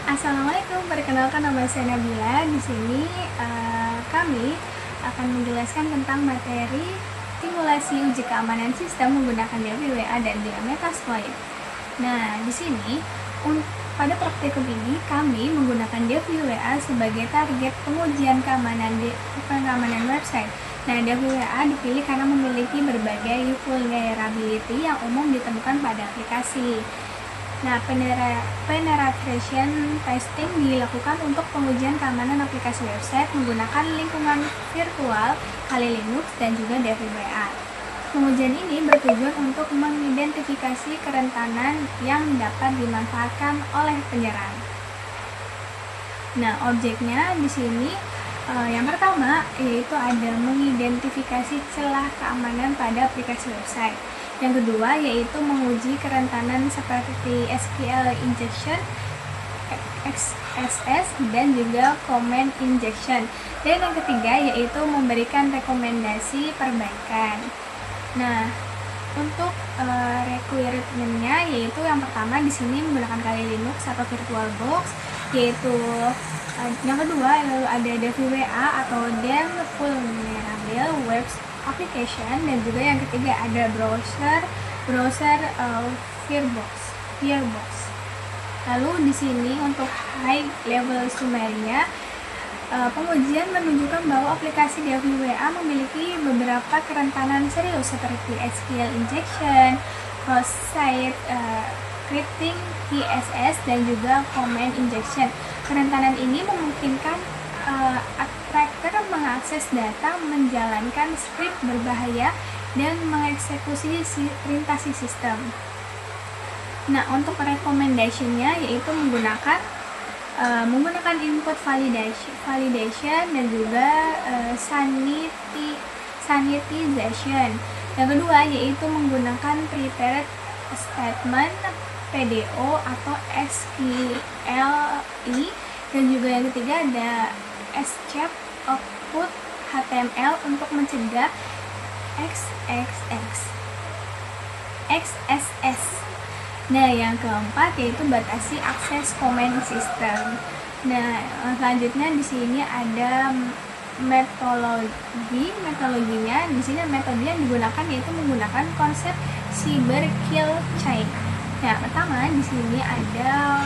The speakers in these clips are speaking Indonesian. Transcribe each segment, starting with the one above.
Assalamualaikum, perkenalkan nama saya Nabila. Di sini kami akan menjelaskan tentang materi simulasi uji keamanan sistem menggunakan DFI-WA dan juga Metasploit. Nah, di sini pada praktikum ini kami menggunakan DFI-WA sebagai target pengujian keamanan website. Nah, DFI-WA dipilih karena memiliki berbagai vulnerability yang umum ditemukan pada aplikasi. Nah, penetration testing dilakukan untuk pengujian keamanan aplikasi website menggunakan lingkungan virtual Kali Linux dan juga DFI-WA. Pengujian ini bertujuan untuk mengidentifikasi kerentanan yang dapat dimanfaatkan oleh penyerang. Nah, objeknya di sini yang pertama yaitu ada mengidentifikasi celah keamanan pada aplikasi website. Yang kedua yaitu menguji kerentanan seperti SQL injection, XSS, dan juga comment injection. Dan yang ketiga yaitu memberikan rekomendasi perbaikan. Nah, untuk requirement-nya yaitu yang pertama di sini menggunakan Kali Linux atau VirtualBox, yaitu yang kedua lalu ada DFI-WA atau DEM Vulnerable Web Application, dan juga yang ketiga ada browser Firebox. Lalu di sini untuk high level summary-nya, pengujian menunjukkan bahwa aplikasi DFI-WA memiliki beberapa kerentanan serius seperti SQL injection, cross-site scripting, XSS, dan juga comment injection. Kerentanan ini memungkinkan attacker mengakses data, menjalankan script berbahaya, dan mengeksekusi perintah sistem. Nah, untuk recommendation-nya yaitu menggunakan input validation dan juga sanitization. Yang kedua yaitu menggunakan prepared statement, PDO atau SQLi, dan juga yang ketiga ada escape output HTML untuk mencegah XSS. Nah, yang keempat yaitu batasi akses comment system. Nah, selanjutnya di sini ada metodologinya. Di sini metode yang digunakan yaitu menggunakan konsep cyber kill chain. Nah, pertama di sini ada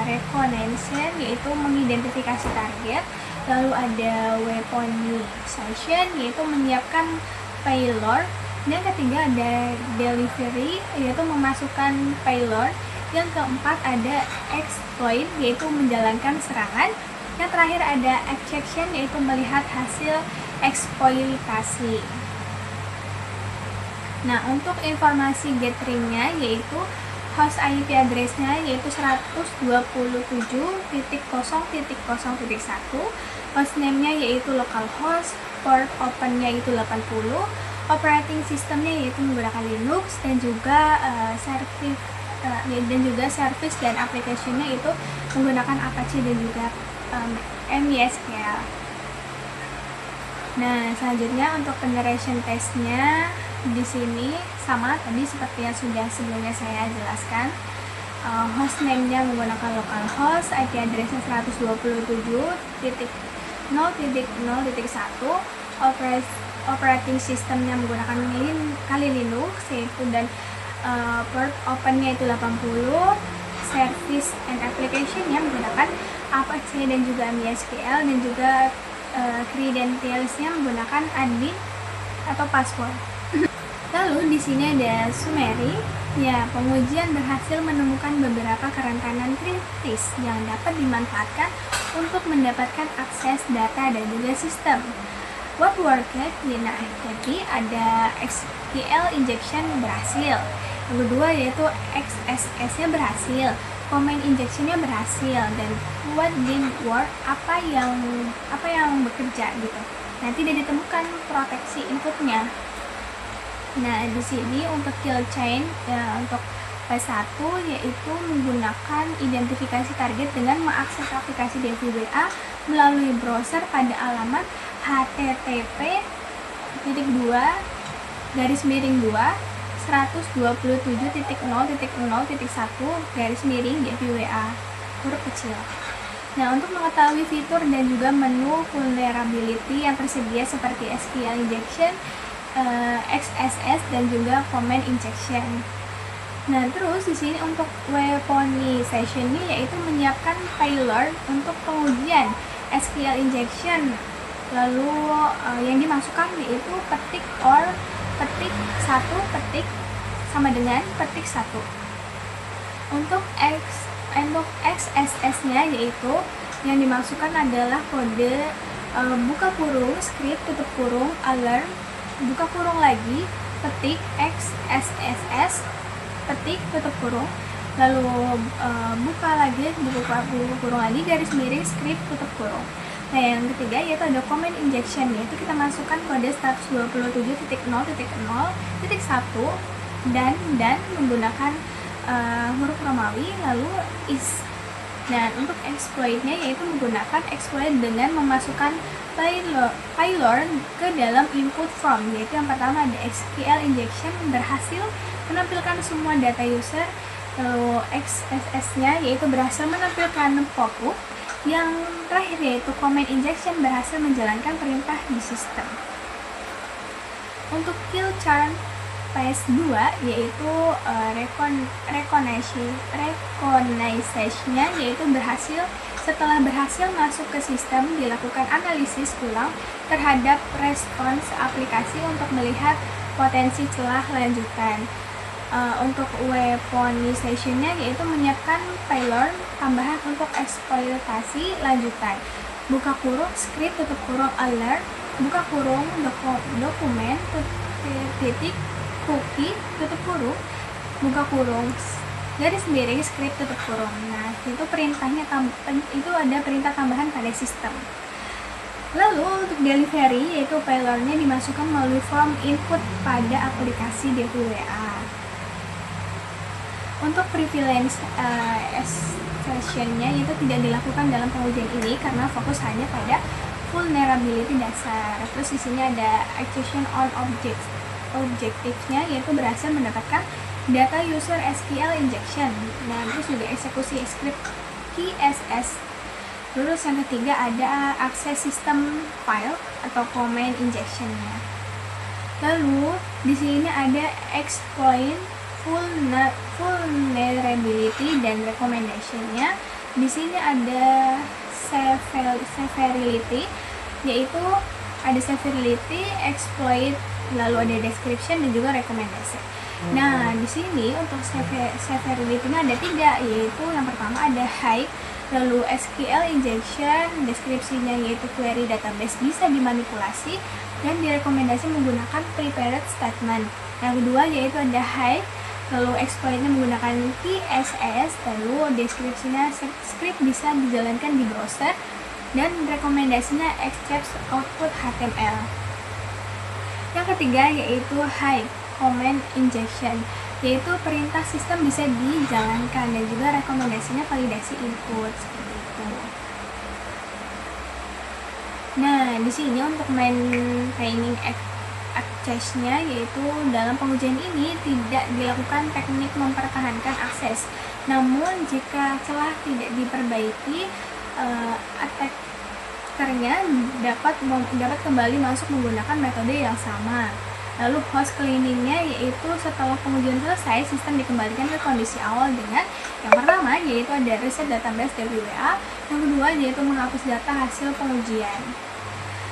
reconnaissance yaitu mengidentifikasi target, lalu ada weaponization yaitu menyiapkan payload. Yang ketiga ada delivery yaitu memasukkan payload. Yang keempat ada exploit yaitu menjalankan serangan. Yang terakhir ada extraction yaitu melihat hasil eksploitasi. Nah, untuk informasi gatheringnya yaitu host IP address-nya yaitu 127.0.0.1, hostname-nya yaitu localhost, port open-nya yaitu 80, operating system-nya yaitu menggunakan Linux, dan juga service dan application-nya itu menggunakan Apache dan juga MySQL. Nah, selanjutnya untuk penetration test-nya di sini sama tadi seperti yang sudah sebelumnya saya jelaskan. Hostname-nya menggunakan localhost, IP address-nya 127.0.0.1, operating system-nya menggunakan Kali Linux yaitu, dan port open-nya itu 80, service and application-nya menggunakan Apache dan juga MySQL, dan juga credentials-nya menggunakan admin atau password. Lalu di sini ada summary. Ya, pengujian berhasil menemukan beberapa kerentanan kritis yang dapat dimanfaatkan untuk mendapatkan akses data dan juga sistem. What worked? Nah, jadi ada SQL injection berhasil. Yang kedua yaitu XSS-nya berhasil, comment injection-nya berhasil, dan what didn't work, apa yang bekerja gitu. Nah, tidak ditemukan proteksi inputnya. Nah, di sini untuk kill chain ya, untuk P1 yaitu menggunakan identifikasi target dengan mengakses aplikasi DFI-WA melalui browser pada alamat http://2/127.0.0.1 DFI-WA. huruf kecil. Nah, untuk mengetahui fitur dan juga menu vulnerability yang tersedia seperti SQL injection, XSS dan juga command injection. Nah, terus di sini untuk weaponization-nya yaitu menyiapkan payload untuk pengujian SQL injection. Lalu yang dimasukkan yaitu petik or petik 1 petik sama dengan petik 1. Untuk XSS-nya yaitu yang dimasukkan adalah kode buka kurung script tutup kurung alarm buka kurung lagi petik XSS petik tutup kurung lalu buka lagi buka kurung lagi garis miring script tutup kurung. Nah, yang ketiga yaitu ada command injection, yaitu kita masukkan kode status 27.0.0.1 dan menggunakan huruf Romawi lalu is. Dan untuk exploit-nya yaitu menggunakan exploit dengan memasukkan payload ke dalam input from, yaitu yang pertama ada SQL injection berhasil menampilkan semua data user, lalu XSS-nya yaitu berhasil menampilkan pop-up, yang terakhir yaitu command injection berhasil menjalankan perintah di sistem. Untuk kill charm phase 2 yaitu recognition-nya yaitu setelah berhasil masuk ke sistem dilakukan analisis ulang terhadap respons aplikasi untuk melihat potensi celah lanjutan. Untuk weaponization-nya yaitu menyiapkan payload tambahan untuk eksploitasi lanjutan. Buka kurung script tutup kurung alert buka kurung dokumen titik cookie tutup kurung buka kurung garis miring script tutup kurung. Nah, itu perintahnya itu ada perintah tambahan pada sistem. Lalu untuk delivery yaitu payloadnya dimasukkan melalui form input pada aplikasi DWA. Untuk prevalence extraction-nya itu tidak dilakukan dalam pengujian ini karena fokus hanya pada vulnerability dasar. Terus di sini ada extraction on objectives-nya yaitu berhasil mendapatkan data user SQL injection. Nah, terus juga eksekusi script XSS. Terus yang ketiga ada akses system file atau command injection-nya. Lalu di sini ada exploit vulnerability dan recommendation-nya. Di sini ada severity, yaitu ada severity, exploit, lalu ada description dan juga recommendation. Nah, di sini untuk severity-nya ada 3, yaitu yang pertama ada high, lalu SQL injection, deskripsinya yaitu query database bisa dimanipulasi dan direkomendasi menggunakan prepared statement. Yang kedua yaitu ada high, lalu exploitnya menggunakan XSS, lalu deskripsinya script bisa dijalankan di browser dan rekomendasinya extract output HTML. Yang ketiga yaitu high command injection, yaitu perintah sistem bisa dijalankan dan juga rekomendasinya validasi input seperti itu. Nah, di sini untuk maintaining access-nya yaitu dalam pengujian ini tidak dilakukan teknik mempertahankan akses. Namun jika celah tidak diperbaiki, attackernya dapat kembali masuk menggunakan metode yang sama. Lalu host cleaning-nya yaitu setelah pengujian selesai, sistem dikembalikan ke kondisi awal dengan yang pertama yaitu ada reset database DWA, yang kedua yaitu menghapus data hasil pengujian.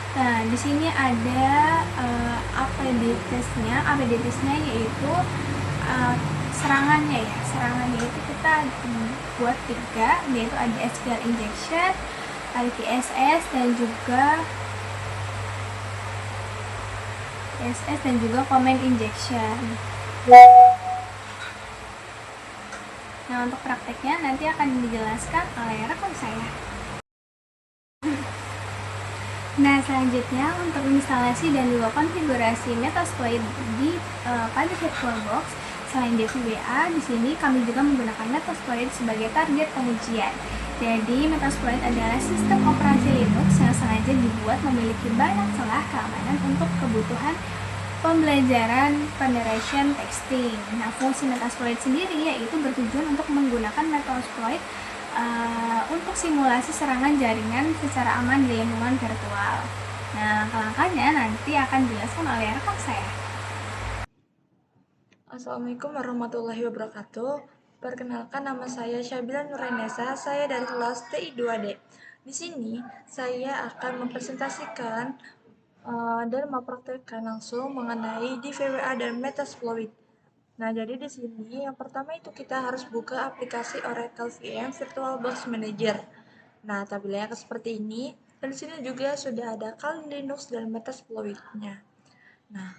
Nah, di sini ada APD testnya yaitu serangannya itu kita buat 3, yaitu ada SQL injection, ada XSS dan juga command injection. Nah, untuk prakteknya nanti akan dijelaskan oleh rekan saya. Nah, selanjutnya untuk instalasi dan juga konfigurasi Metasploit pada VirtualBox selain DVBA, di sini kami juga menggunakan Metasploit sebagai target pengujian. Jadi, Metasploit adalah sistem operasi Linux yang sengaja dibuat memiliki banyak celah keamanan untuk kebutuhan pembelajaran penetration testing. Nah, fungsi Metasploit sendiri yaitu bertujuan untuk menggunakan Metasploit untuk simulasi serangan jaringan secara aman di lingkungan virtual. Nah, langkah-langkahnya nanti akan dijelaskan oleh rekan saya. Assalamualaikum warahmatullahi wabarakatuh. Perkenalkan, nama saya Syabila Nurainesa, saya dari kelas TI2D. Di sini saya akan mempresentasikan dan mempraktekkan langsung mengenai DVWA dan Metasploit. Nah, jadi di sini yang pertama itu kita harus buka aplikasi Oracle VM VirtualBox Manager. Nah, tampilannya seperti ini. Dan di sini juga sudah ada Kali Linux dan Metasploit-nya. Nah,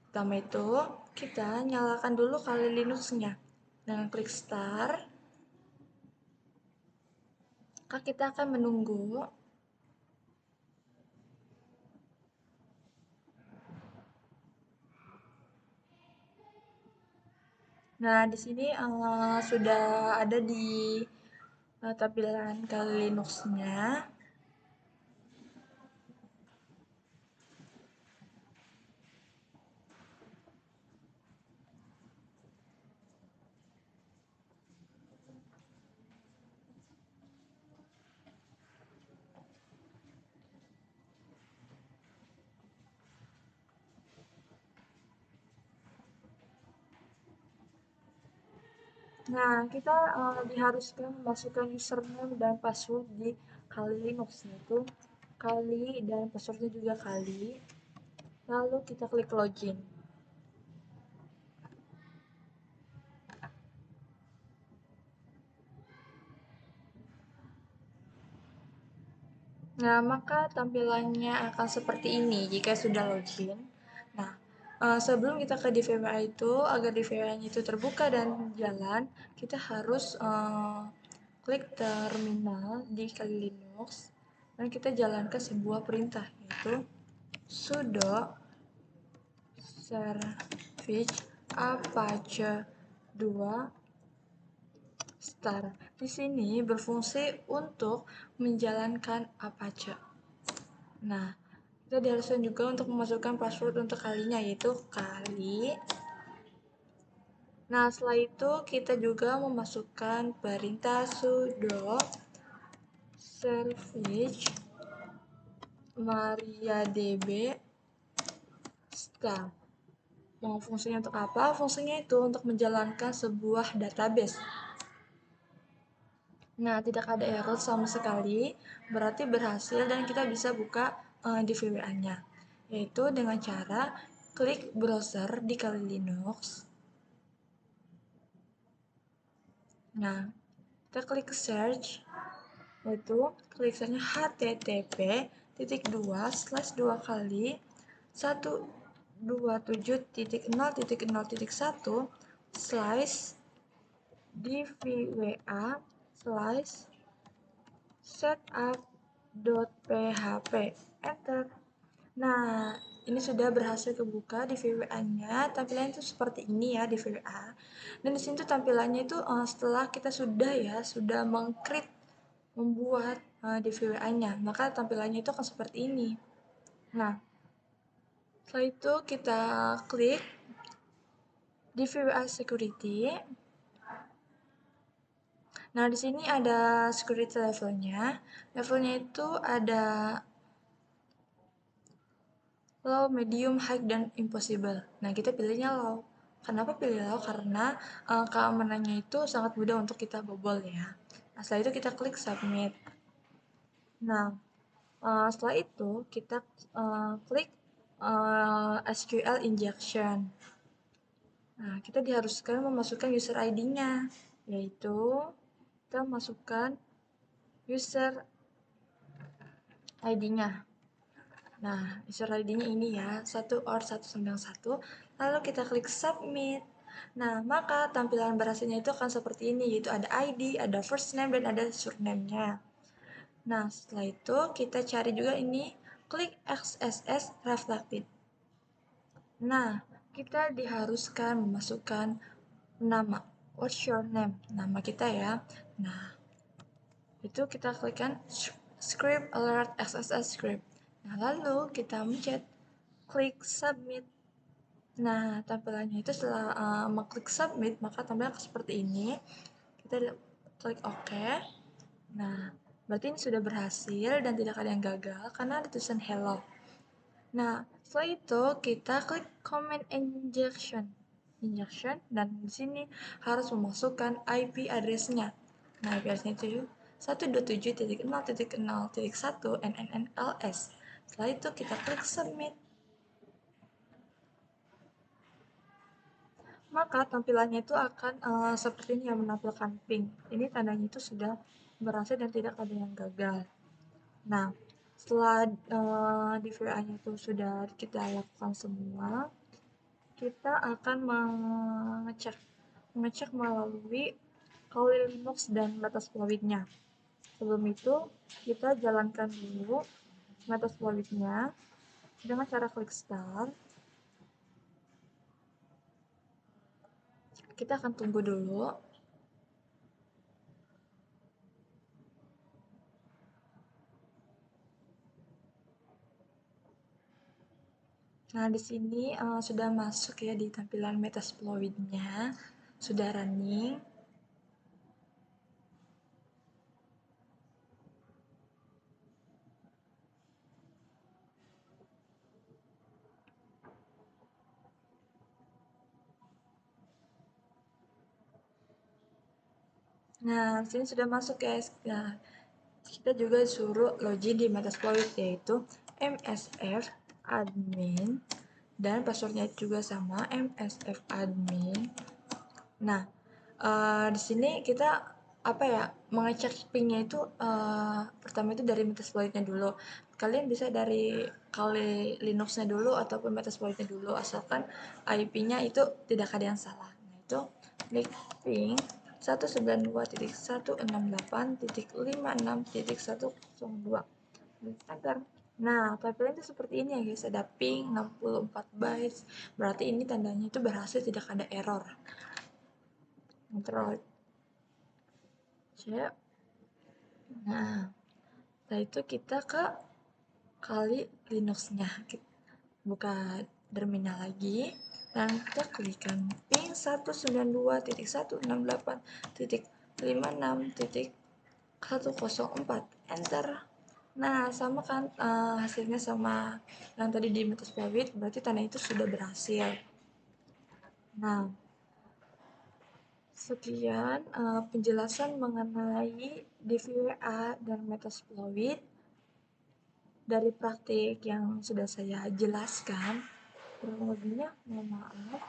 pertama itu kita nyalakan dulu Kali Linux-nya dengan klik start. Maka kita akan menunggu. Nah, di sini sudah ada di tampilan Kali Linux-nya. Nah, kita diharuskan memasukkan username dan password di Kali Linux, itu Kali dan passwordnya juga Kali. Lalu kita klik login. Nah, maka tampilannya akan seperti ini jika sudah login. Nah, sebelum kita ke DVWA itu, agar DVWA-nya itu terbuka dan jalan, kita harus klik terminal di Kali Linux dan kita jalankan sebuah perintah, yaitu sudo service apache 2 star. Di sini berfungsi untuk menjalankan Apache. Nah, kita diharuskan juga untuk memasukkan password untuk kalinya, yaitu kali. Nah, setelah itu kita juga memasukkan perintah sudo service mariadb star. Mau fungsinya untuk apa? Fungsinya itu untuk menjalankan sebuah database. Nah, tidak ada error sama sekali, berarti berhasil dan kita bisa buka DVWA-nya. Yaitu dengan cara klik browser di Kali Linux. Nah, kita klik search, yaitu klik saja http://2 127.0.0.1 slash dvwa slash setup.php, enter. Nah, ini sudah berhasil kebuka di VWA-nya. Tampilannya itu seperti ini ya di VWA. Dan di sini tuh tampilannya itu setelah kita sudah mengcreate, membuat di VWA-nya, maka tampilannya itu akan seperti ini. Nah, setelah itu kita klik di VWA security. Nah, di sini ada security levelnya. Levelnya itu ada low, medium, high, dan impossible. Nah, kita pilihnya low. Kenapa pilih low? Karena keamanannya itu sangat mudah untuk kita bobol ya. Nah, setelah itu kita klik submit. Nah, setelah itu kita klik SQL injection. Nah, kita diharuskan memasukkan user ID-nya, yaitu kita masukkan user ID-nya. Nah, user ID-nya ini ya, 1OR191, lalu kita klik submit. Nah, maka tampilan berhasilnya itu akan seperti ini, yaitu ada ID, ada first name, dan ada surname-nya. Nah, setelah itu kita cari juga ini, klik XSS Reflected. Nah, kita diharuskan memasukkan nama, what's your name, nama kita ya. Nah, itu kita klikkan script alert XSS script. Nah, lalu kita mencet klik submit. Nah, tampilannya itu setelah mengklik submit, maka tampilan seperti ini. Kita klik OK. Nah, berarti ini sudah berhasil dan tidak ada yang gagal karena ada tulisan hello. Nah, setelah itu kita klik comment injection dan di sini harus memasukkan IP address-nya. Nah, IP address-nya itu 127.0.0.1 NNNLS. Setelah itu kita klik submit. Maka tampilannya itu akan seperti ini yang menampilkan pink. Ini tandanya itu sudah berhasil dan tidak ada yang gagal. Nah, setelah di VA-nya itu sudah kita lakukan semua, kita akan mengecek melalui Kali Linux dan Metasploit-nya. Sebelum itu, kita jalankan dulu Metasploit-nya dengan cara klik start. Kita akan tunggu dulu. Nah, di sini sudah masuk ya di tampilan Metasploit-nya, sudah running. Nah, di sini sudah masuk guys. Nah, kita juga suruh login di Metasploit yaitu msf admin dan passwordnya juga sama msf admin. Nah, di sini kita apa ya mengecek pingnya itu pertama itu dari Metasploitnya dulu. Kalian bisa dari Kali Linuxnya dulu ataupun Metasploitnya dulu asalkan IP-nya itu tidak ada yang salah. Nah, itu klik ping 192.168.56.102. Enter. Nah, tampilan itu seperti ini ya guys, ada ping 64 bytes. Berarti ini tandanya itu berhasil, tidak ada error. Ctrl C. Nah, setelah itu kita ke Kali Linux-nya. Buka terminal lagi dan kita klikkan ping 192.168.56.104. Enter. Nah, sama kan hasilnya sama yang tadi di Metasploit, berarti tanda itu sudah berhasil. Nah, sekian penjelasan mengenai DVWA dan Metasploit dari praktik yang sudah saya jelaskan. Kurang lebihnya mohon maaf.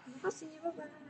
Terima kasih, bye-bye.